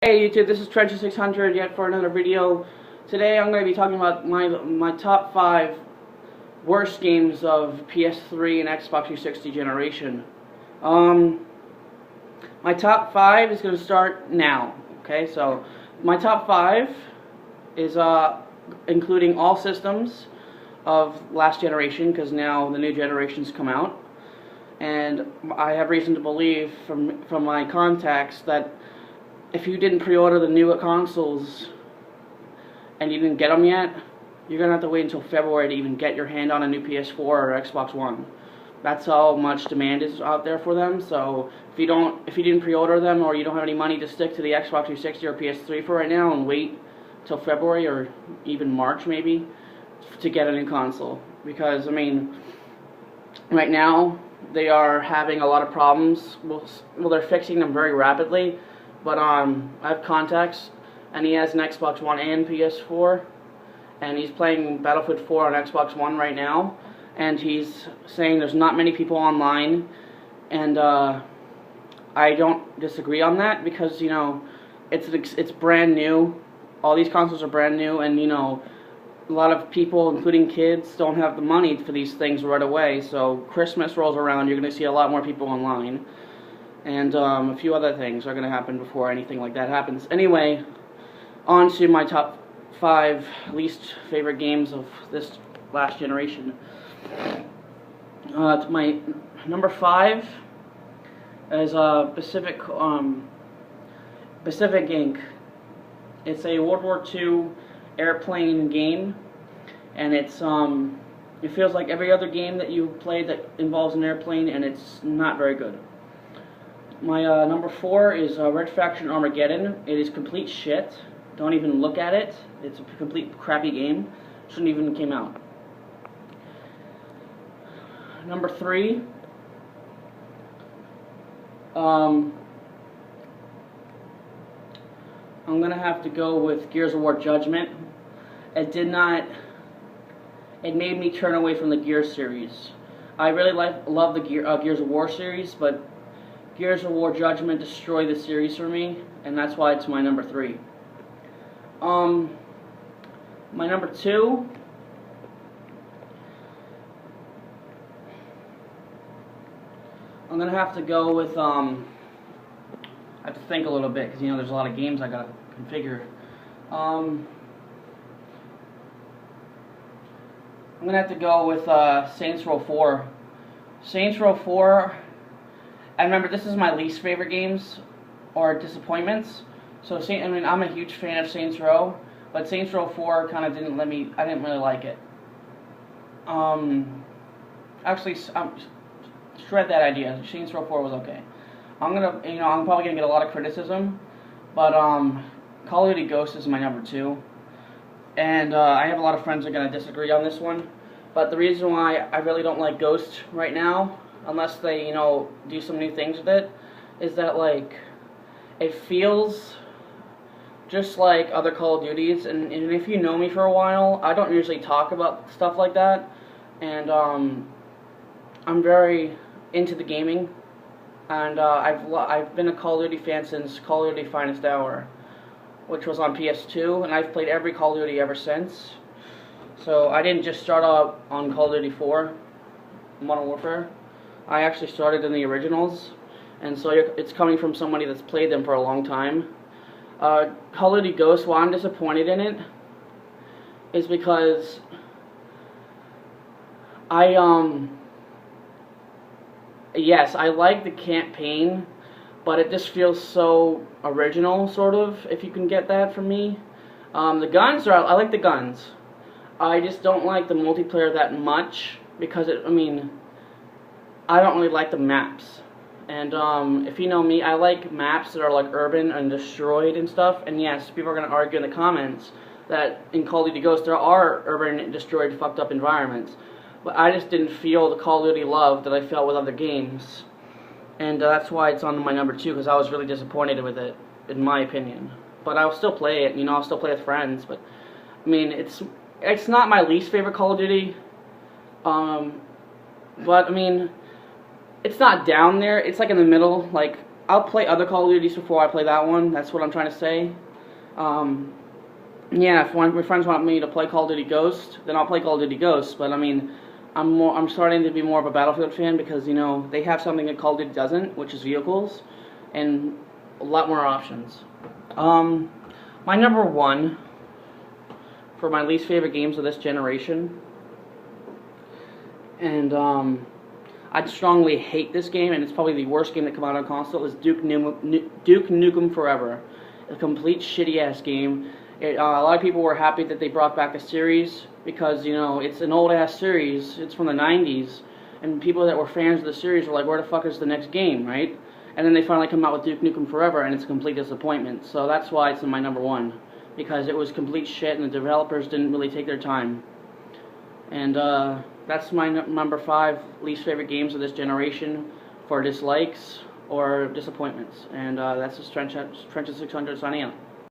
Hey YouTube, this is Trencher600 yet for another video. Today I'm going to be talking about my top 5 worst games of PS3 and Xbox 360 generation. My top 5 is going to start now. Okay, so my top 5 is including all systems of last generation, because now the new generations come out, and I have reason to believe from my contacts that if you didn't pre-order the new consoles and you didn't get them yet, you're going to have to wait until February to even get your hand on a new PS4 or Xbox One. That's how much demand is out there for them. So if you didn't pre-order them, or you don't have any money to stick to the Xbox 360 or PS3 for right now and wait till February or even March maybe to get a new console. Because, I mean, right now they are having a lot of problems. Well, they're fixing them very rapidly. But I have contacts, and he has an Xbox One and PS4, and he's playing Battlefield 4 on Xbox One right now, and he's saying there's not many people online, and I don't disagree on that, because, you know, it's brand new. All these consoles are brand new, and, you know, a lot of people, including kids, don't have the money for these things right away. So Christmas rolls around, you're going to see a lot more people online. And a few other things are going to happen before anything like that happens. Anyway, on to my top 5 least favorite games of this last generation. My number 5 is Pacific Inc. It's a World War II airplane game, and it feels like every other game that you play that involves an airplane, and it's not very good. My number 4 is Red Faction Armageddon. It is complete shit. Don't even look at it. It's a complete crappy game. Shouldn't even came out. Number 3. I'm gonna have to go with Gears of War Judgment. It made me turn away from the Gears series. I really love the Gears of War series, but Gears of War Judgment destroyed the series for me, and that's why it's my number 3. My number 2, I'm gonna have to go with I have to think a little bit, because, you know, there's a lot of games I gotta configure. I'm gonna have to go with Saints Row 4. Saints Row 4. I remember, this is my least favorite games or disappointments. So I'm a huge fan of Saints Row, but Saints Row 4 kind of I didn't really like it. Actually, shred that idea. Saints Row 4 was okay. I'm probably gonna get a lot of criticism, but Call of Duty Ghosts is my number 2, and I have a lot of friends that are gonna disagree on this one. But the reason why I really don't like Ghosts right now, unless they, you know, do some new things with it, is that, like, it feels just like other Call of Duties, and if you know me for a while, I don't usually talk about stuff like that, and I'm very into the gaming, and I've been a Call of Duty fan since Call of Duty Finest Hour, which was on PS2, and I've played every Call of Duty ever since. So I didn't just start out on Call of Duty 4, Modern Warfare. I actually started in the originals, and so it's coming from somebody that's played them for a long time. Call of Duty Ghosts, why I'm disappointed in it is because yes, I like the campaign, but it just feels so original, sort of, if you can get that from me. The guns I like the guns. I just don't like the multiplayer that much, because I don't really like the maps. And if you know me, I like maps that are like urban and destroyed and stuff. And yes, people are going to argue in the comments that in Call of Duty Ghosts there are urban and destroyed, fucked up environments. But I just didn't feel the Call of Duty love that I felt with other games. And that's why it's on my number 2, because I was really disappointed with it, in my opinion. But I'll still play it, you know, I'll still play with friends. But, I mean, it's not my least favorite Call of Duty. But, I mean, it's not down there. It's like in the middle. Like, I'll play other Call of Duties before I play that one. That's what I'm trying to say. Yeah, if one of my friends want me to play Call of Duty Ghost, then I'll play Call of Duty Ghost. But I mean, I'm starting to be more of a Battlefield fan because, you know, they have something that Call of Duty doesn't, which is vehicles, and a lot more options. My number one for my least favorite games of this generation, and I'd strongly hate this game, and it's probably the worst game that come out on console, is Duke Nukem Forever. A complete shitty-ass game. A lot of people were happy that they brought back a series because, you know, it's an old-ass series. It's from the 90s, and people that were fans of the series were like, where the fuck is the next game, right? And then they finally come out with Duke Nukem Forever, and it's a complete disappointment. So that's why it's in my number one, because it was complete shit, and the developers didn't really take their time. And that's my number 5 least favorite games of this generation for dislikes or disappointments. And that's just Trench 600 signing out.